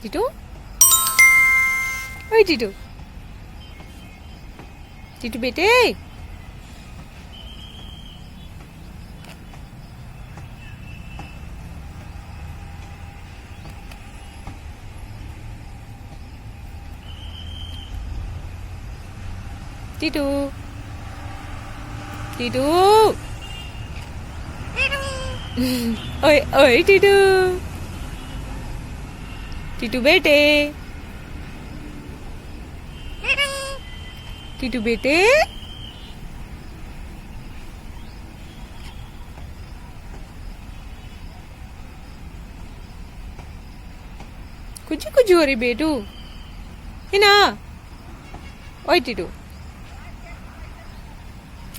टीटू, ओए टीटू, टीटू बेटे, टीटू, टीटू, ओए ओए टीटू, टीटू बेटे, टीटू बेटे, कुछ कुछ हो रही बेटू है ना। ओए टीटू,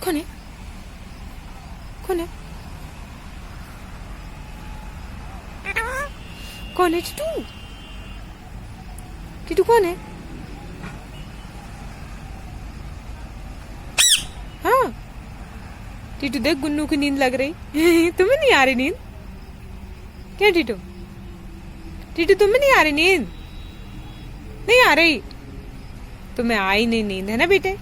कौन है, कौन है, कौन है टीटू, टीटू कौन है। हाँ टीटू देख गुन्नू की नींद लग रही तुम्हें नहीं आ रही नींद क्या टीटू, टीटू तुम्हें नहीं आ रही नींद, नहीं आ रही, तुम्हें आई नहीं नींद है ना बेटे